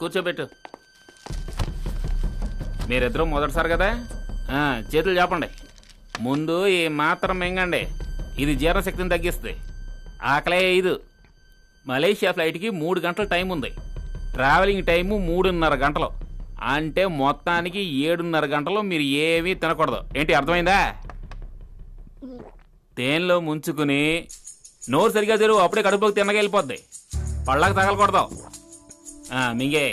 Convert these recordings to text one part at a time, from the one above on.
కూర్చోబెట్టు. మీరిద్దరూ మొదటిసారి కదా, చేతులు చెప్పండి. ముందు ఈ మాత్రం మింగండి, ఇది జీర్ణశక్తిని తగ్గిస్తుంది. ఆకలే ఇది. మలేషియా ఫ్లైట్కి 3 గంటల టైం ఉంది. ట్రావెలింగ్ టైము 3.5 గంటలు. అంటే మొత్తానికి 7.5 గంటలు మీరు ఏమీ తినకూడదు. ఏంటి అర్థమైందా? తేనెలో ముంచుకుని నోరు సరిగా తెరువు, అప్పుడే కడుపుకి తిన్నగా వెళ్ళిపోద్ది. పళ్ళకి తగలకూడదు. మింగే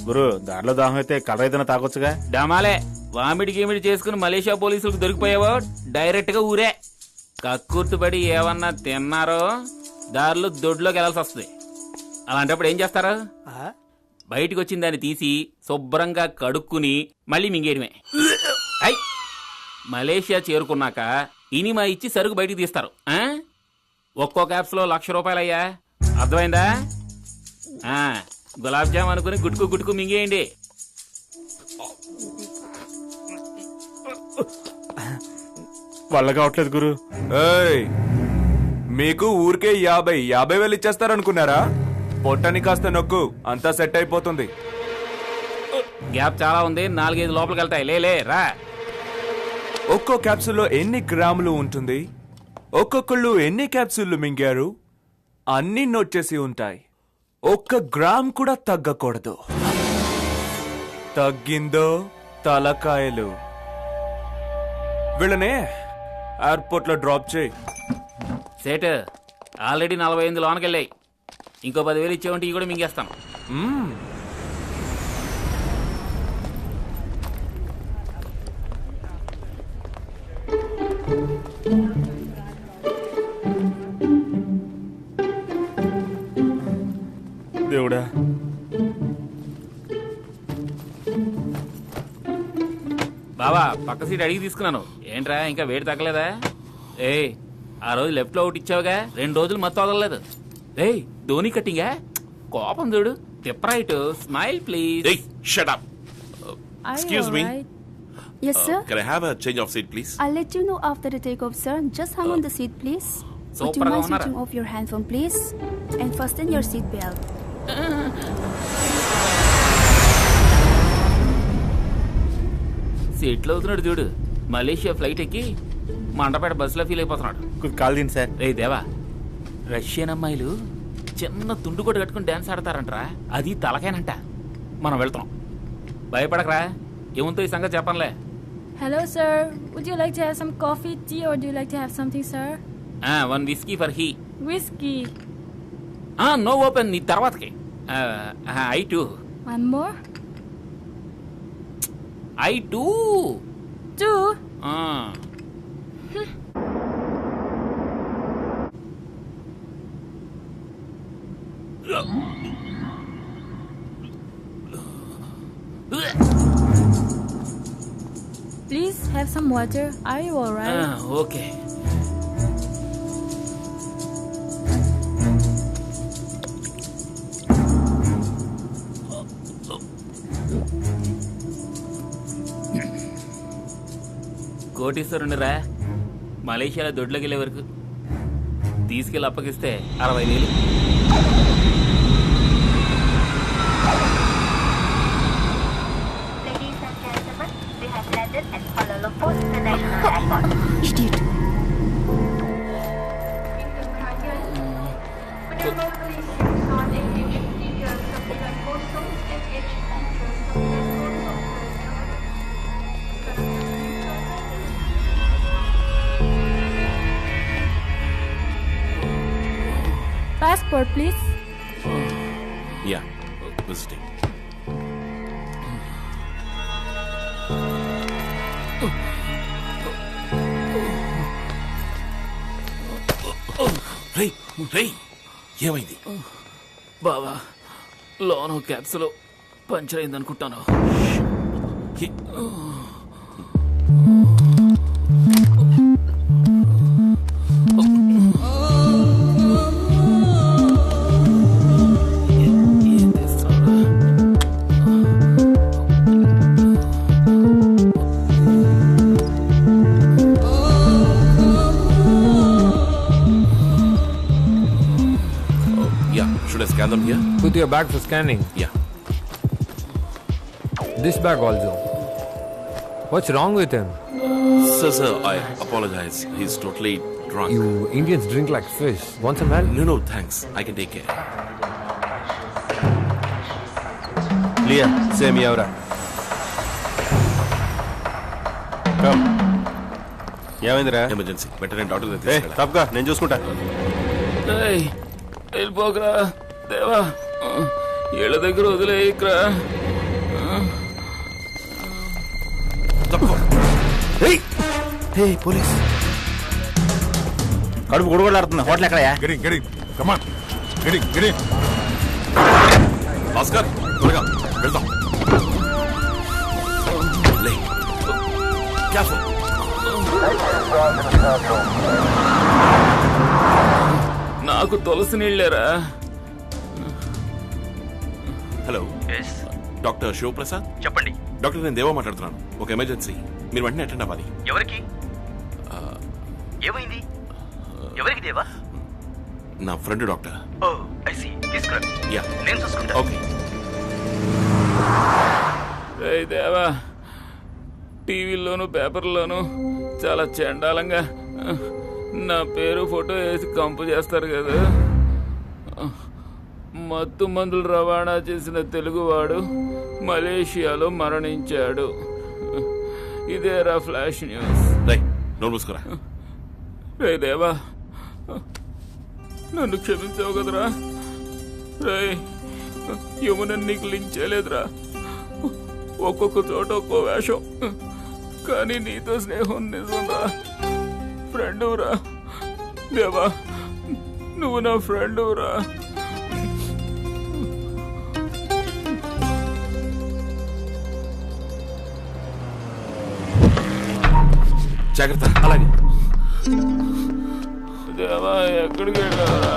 గురు, దారిలో దాహం అయితే కలర్ ఏదైనా తాగొచ్చుగా. డమాలే వామిడి గీమిడి చేసుకుని మలేషియా పోలీసులకు దొరికిపోయావో డైరెక్ట్ గా ఊరే. కక్కుర్తుపడి ఏమన్నా తిన్నారో దారిలో దొడ్లోకి వెళ్ళాల్సి వస్తుంది. అలాంటప్పుడు ఏం చేస్తారు? బయటకు వచ్చిన దాన్ని తీసి శుభ్రంగా కడుక్కుని మళ్ళీ మింగేయడమే. మలేషియా చేరుకున్నాక ఇనిమా ఇచ్చి సరుకు బయటికి తీస్తారు. ఒక్కో క్యాప్స్లో ₹1,00,000 అయ్యా. అర్థమైందా? గులాబ్ జామ్ అనుకుని గుట్టుకు గుట్టుకు మింగేయండి. వల్ల కావట్లేదు గురు. మీకు ఊరికే 50,000 ఇచ్చేస్తారనుకున్నారా? పొట్టని కాస్త నొక్కు, అంతా సెట్ అయిపోతుంది. గ్యాప్ చాలా ఉంది, 4-5 లోపలికి వెళ్తాయి. లేలే రా. ఒక్కో క్యాప్సూల్లో ఎన్ని గ్రాములు ఉంటుంది, ఒక్కొక్కళ్ళు ఎన్ని క్యాప్సూళ్లు మింగారు అన్ని నోట్ చేసి ఉంటాయి. 1 గ్రామ్ కూడా తగ్గకూడదు. తగ్గిందో తలకాయలు. వీళ్ళనే ఎయిర్పోర్ట్ లో డ్రాప్ చేయి. సేట్ ఆల్రెడీ 48 లోనకి వెళ్ళాయి. ఇంకో 10,000 ఇచ్చేవంటే ఇవి కూడా మింగేస్తాను. దేవుడా, బావా పక్క సీట్ అడిగి తీసుకున్నాను. ఏంట్రా ఇంకా వేడి తగ్గలేదా? ఆ రోజు లెఫ్ట్ లో ఒకటి ఇచ్చావుగా, 2 రోజులు మొత్తం వదలలేదు. ధోని కట్టింగా కోపం చూడు. తిప్పరైట్. Smile please. Shut up. Excuse me. Yes, sir. Can I have a change of seat, please? I'll let you know after the takeoff, sir. Just hang on the seat, please. Would you Super mind governor. switching off your handphone, please? And fasten your seat belt. సీట్లో అవుతున్నాడు చూడు. Malaysia flight ఎక్కి మండపేట బస్సులో feel అయిపోతున్నాడు. Call దీని sir. రే దేవా, Russian అమ్మాయిలు చిన్న తుండు కూడా కట్టుకుని డాన్స్ ఆడతారంటరా. అది తలకేనంట. మనం వెళ్తాం, భయపడకరా. ఏముంతో ఈ సంగతి చెప్పనులే. Hello, sir. Would you like to have some coffee, tea, or do you like to have something, sir? 1 whiskey for he. Whiskey. No open. నీ తర్వాతకి. I too. One more? I too. 2? Please have some water. Are you alright? Okay. కోటీశ్వరుని రా. మలేషియాలో దొడ్లోకి వెళ్ళే వరకు తీసుకెళ్ళి అప్పగిస్తే 60,000. Idiot. Passport, please. Yeah, visiting. రేయ్, ఏమైంది? బావా, లోనో క్యాప్సులో puncture అయిందనుకుంటాను. Yeah, should I scan them here? Put your bag for scanning. Yeah. This bag also. What's wrong with him? Sir, I apologize. He's totally drunk. You Indians drink like fish. Want some help? No, thanks. I can take care. లియా same ఎవరా కమ్ ఏమైందిరా Emergency. Better doctor దగ్గర ఏ తీసుకెళ్ళాలి. తప్పగా నేను చూసుకుంటా ఏయ్, వెళ్ళిపోకరా దేవా, ఏళ్ళ దగ్గర వదిలేయకరా. తప్పుకో. పోలీస్ కడుపు గుడగొడలాడుతుంది. హోటల్ ఎక్కడయా? భాస్కర్, త్వరగా వెళ్దాం. లే. Careful. నాకు తులసి నీళ్ళేరా. హలో, డాక్టర్ శివప్రసాద్ చెప్పండి. డాక్టర్, నేను దేవా మాట్లాడుతున్నాను. ఒక ఎమర్జెన్సీ, మీరు వెంటనే అటెండ్ అవ్వాలి. ఎవరికి? ఏమైంది? ఎవరికి దేవా? నా friend doctor. Oh I see. తీసుకురా. యా, నేను చూసుకుంటా. ఓకే. ఏయ్ దేవా, టీవీల్లోనూ పేపర్లోనూ చాలా చండాలంగా నా పేరు ఫోటో వేసి కంపు చేస్తారు కదా. మత్తు మందులు రవాణా చేసిన తెలుగువాడు మలేషియాలో మరణించాడు. ఇదేరా ఫ్లాష్ న్యూస్. రేయ్, నోరు మూసుకురా. రే దేవా, నన్ను క్షమించావు కదరా. రే, యమున నీకు లింక్ చేయలేదురా. ఒక్కొక్క చోట ఒక్కో వేషం, కానీ నీతో స్నేహం నిజంరా. ఫ్రెండురా దేవా, నువ్వు నా ఫ్రెండురా. జాగ్రత్త. అలాగే. దేవా, ఎక్కడికి వెళ్ళారా?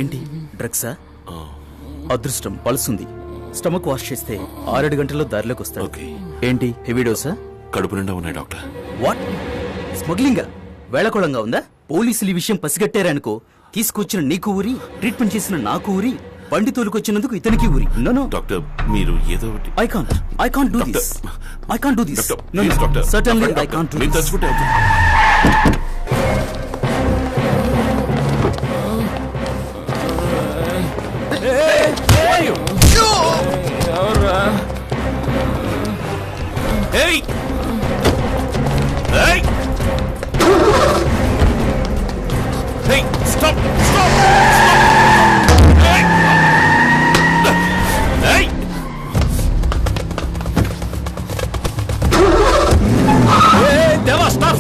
ఏంటి డ్రగ్సా? అదృష్టం పల్సుంది. స్టమక్ వాష్ చేస్తే 6-7 గంటల్లో దారిలోకి వస్తాడు. ఓకే. ఏంటి హెవీ డోసా? కడుపు నిండా ఉన్నాయి డాక్టర్. వాట్? స్మగ్లింగా? వేళకోళంగా ఉందా? పోలీసులు ఈ విషయం పసిగట్టారనుకో, తీసుకొచ్చిన నీకు ఊరి, ట్రీట్మెంట్ చేసిన నాకు ఊరి, బండి తోలుకొచ్చినందుకు ఇతనికి ఊరి. నో డాక్టర్, మీరు ఏదో ఒకటి. I can't do this. I can't do this. Doctor, No, please no. Doctor. Certainly I can't do మీరు this. తలుచుకుంటే అవుతుంది. ఎవర్రా? Hey! Hey! Hey! Stop! Stop! Hey! Hey! Hey! Deva, stop!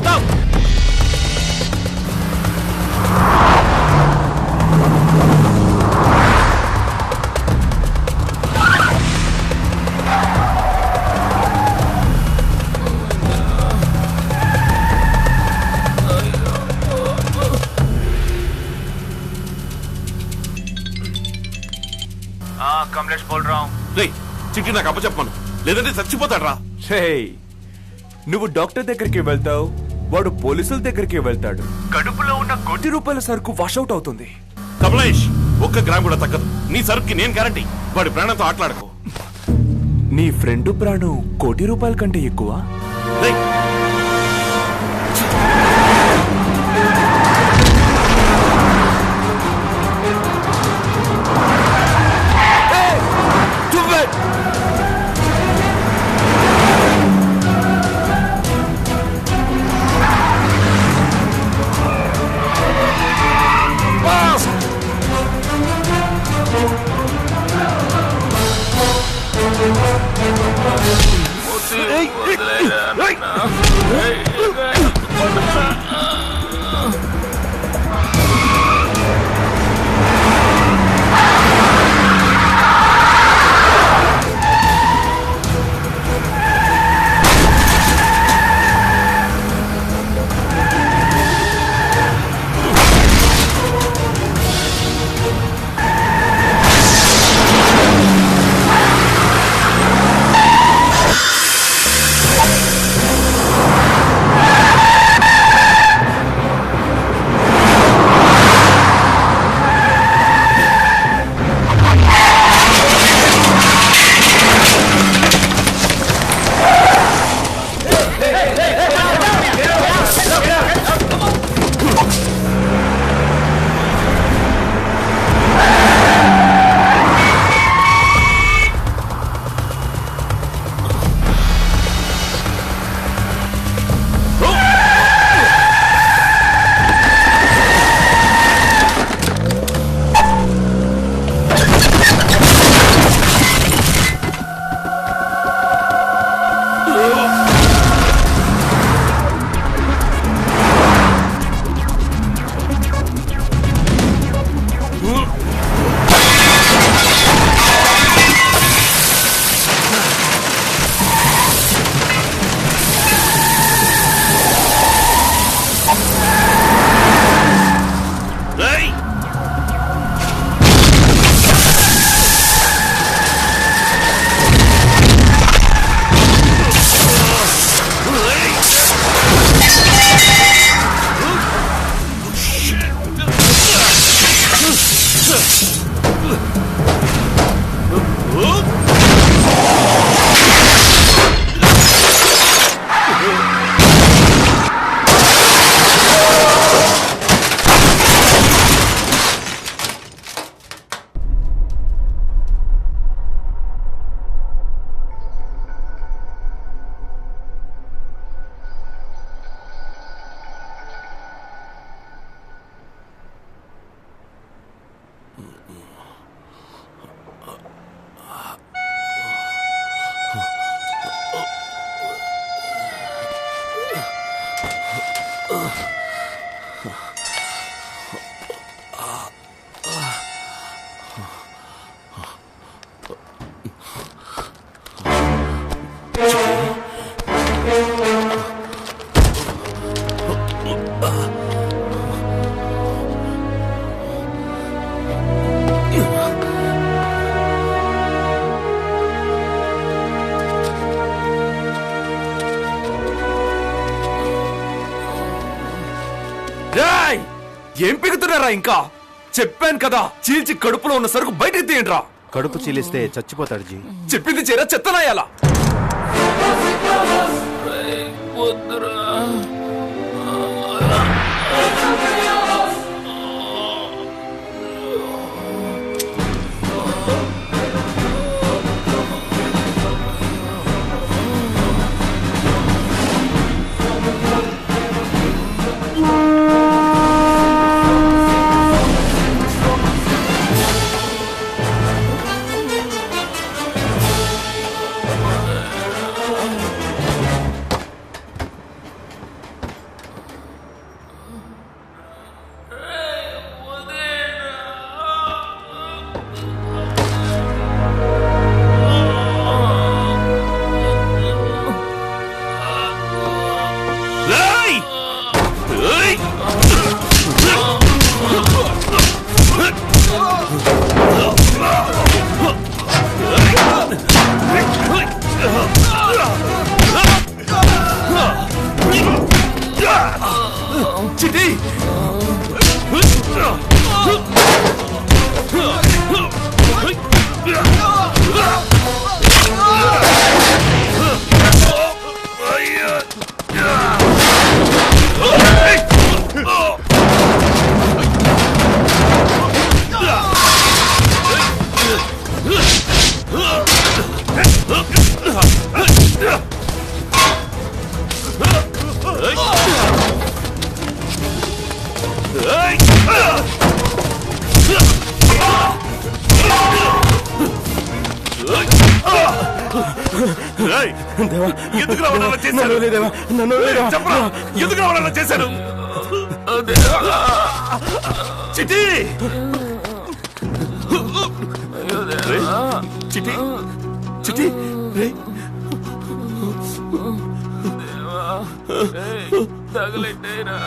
Kamlesh బోల్ రా. రేయ్, చిట్టి నాకు అప్పచెప్పను, లేదంటే చచ్చిపోతాడ్రా. రేయ్, నువ్వు డాక్టర్ దగ్గరికి వెళ్తావు, వాడు పోలీసుల దగ్గరికి వెళ్తాడు. కడుపులో ఉన్న ₹1,000 సరుకు వాషౌట్ అవుతుంది. కమలేష్, 1 గ్రామ్ కూడా తగ్గదు. నీ సరుకుకి నేను గ్యారంటీ. వాడి ప్రాణంతో ఆటలాడకు. నీ ఫ్రెండ్ ప్రాణం ₹1,000 కంటే ఎక్కువ. రేయ్, వదిలేరా నాన్న? ఏం పిగుతున్నారా ఇంకా? చెప్పాను కదా, చీల్చి కడుపులో ఉన్న సరుకు బయటకు తీయండి రా. కడుపు చీలిస్తే చచ్చిపోతాడు జీ. చెప్పింది చేరా, చెత్తనాయాలా? వద్దురా. చిటి ఎందుకు రావాలన్నా చేశారు? చెప్పరా, ఎందుకు రావాలన్నా చేశారు? చిటి చిటి చిటి తగలెట్టేరా,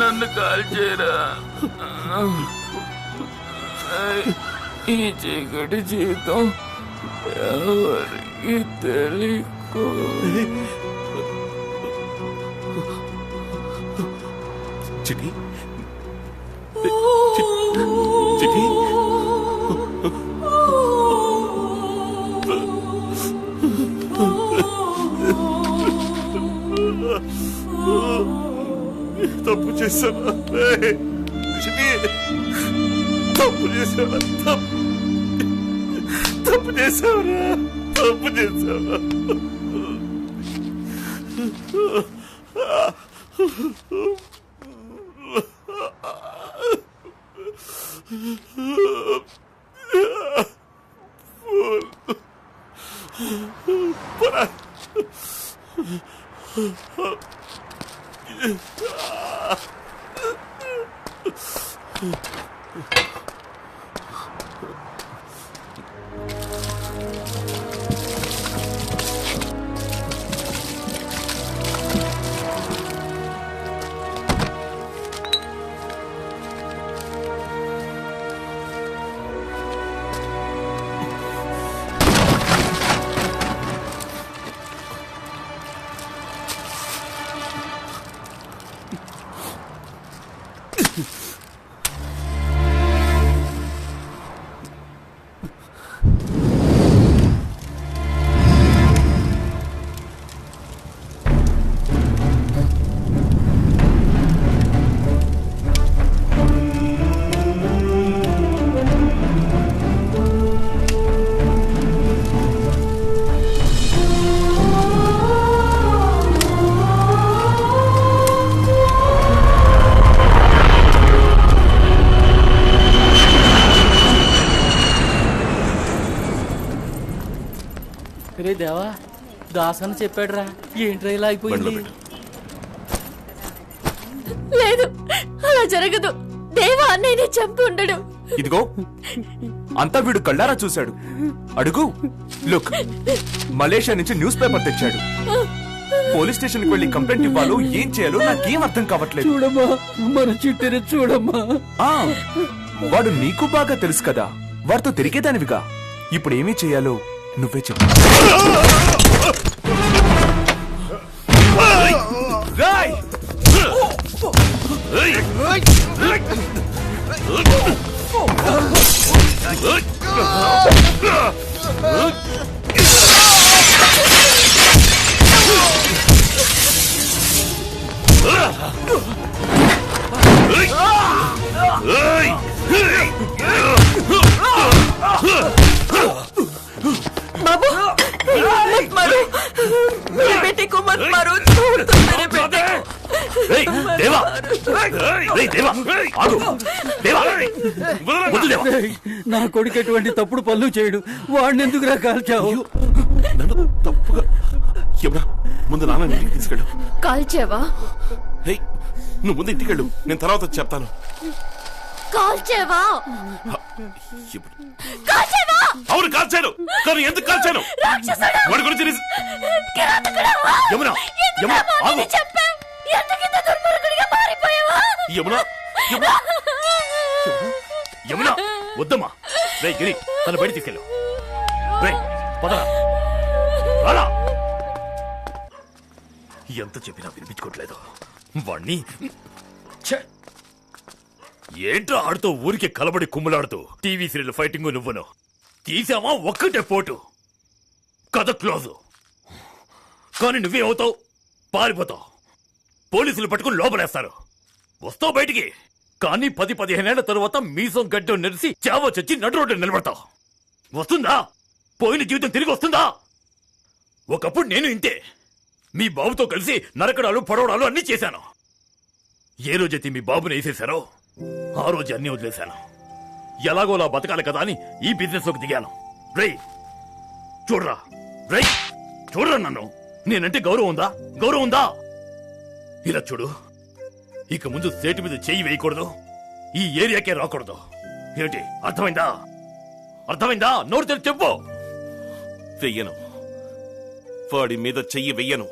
నన్ను కాల్చేరా. ఈ చీకటి జీవితం ఎవరికి తెలియకు. చిటి చిటి తప్పు చేశాను. చిటి తప్పు చేశాను. తప్పు చేశావురా, తప్పు చేశావురా. రే దేవా, దాసన చెప్పాడురా, ఏంట్రా ఇలా అయిపోయింది? లేదు, అలా జరగదు. దేవా అన్నయ్యని చంపి ఉండడు. ఇదిగో అంతా వీడు కళ్ళారా చూశాడు. అడుగు. లుక్, మలేషియా నుంచి న్యూస్ పేపర్ తెచ్చాడు. పోలీస్ స్టేషన్ కి వెళ్లి కంప్లైంట్ ఇవ్వాలో ఏం చేయాలో నాకేం అర్థం కావట్లేదు. చూడమ్మా, మన చిట్టిని చూడమ్మా. వాడు నీకు బాగా తెలుసు కదా, వాడితో తిరిగేదానివిగా. ఇప్పుడు ఏమీ చేయాలో నువ్వే చెప్పు. రాయ్ बाबू मत मारो मेरे बेटे को मत मारो छोड़ दो मेरे बेटे को దేవా దేవా ఆగు దేవా వద్దు దేవా నా కొడుకు ఎటువంటి తప్పుడు పనులు చేయడు వాడిని ఎందుకు కాల్చావు నన్ను తప్పుగా యమునా ముందు నాన్న ఇంటికి తీసుకెళ్ళు కాల్చేవా హే నువ్వు ముందు ఇంటికి వెళ్ళు నేను తర్వాత వచ్చి చెప్తాను కాల్చేవా ఇప్పుడు కాల్చేవా అవును కాల్చాను కానీ ఎందుకు కాల్చాను రాక్షసుడు వాడి గురించి కిరాతకుడా యమునా యమునా ఆగు చెప్పా ఎందుకింత దుర్మార్గుడిగా మారిపోయావా యమునా యమునా యమునా వద్దమ్మా రే గిరి తను బయట తీసుకెళ్ళు రే పదరా రారా ఎంత చెప్పినా వినిపించుకోవట్లేదు వాణ్ణి ఏంట్రా ఆడుతూ ఊరికి కలబడి కుమ్ములాడుతూ టీవీ సీరియల్ ఫైటింగ్ నువ్వును తీసామా ఒక్కటే పోటు కథ క్లోజు కానీ నువ్వే అవుతావు పారిపోతావు పోలీసులు పట్టుకుని లోపలేస్తారు వస్తావు బయటికి కానీ 10-15 ఏళ్ల తరువాత మీసం గడ్డం నెరిసి చావ చచ్చి నడు రోడ్డు నిలబడతావు వస్తుందా పోయిన జీవితం తిరిగి వస్తుందా ఒకప్పుడు నేను ఇంతే మీ బాబుతో కలిసి నరకడాలు పొడవడాలు అన్నీ చేశాను ఏ రోజైతే మీ బాబుని వేసేశారో ఆ రోజు అన్నీ వదిలేశాను ఎలాగోలా బతకాలి కదా అని ఈ బిజినెస్ లోకి దిగాను రేయ్ చూడరా రేయ్ చూడరా నన్ను నేనంటే గౌరవం ఉందా ఇలా చూడు ఇక ముందు సేటు మీద చేయి వేయకూడదు ఈ ఏరియాకే రాకూడదు ఏంటి అర్థమైందా నోరు తెరిచి చెప్పు వెయ్యను వాడి మీద చెయ్యి వెయ్యను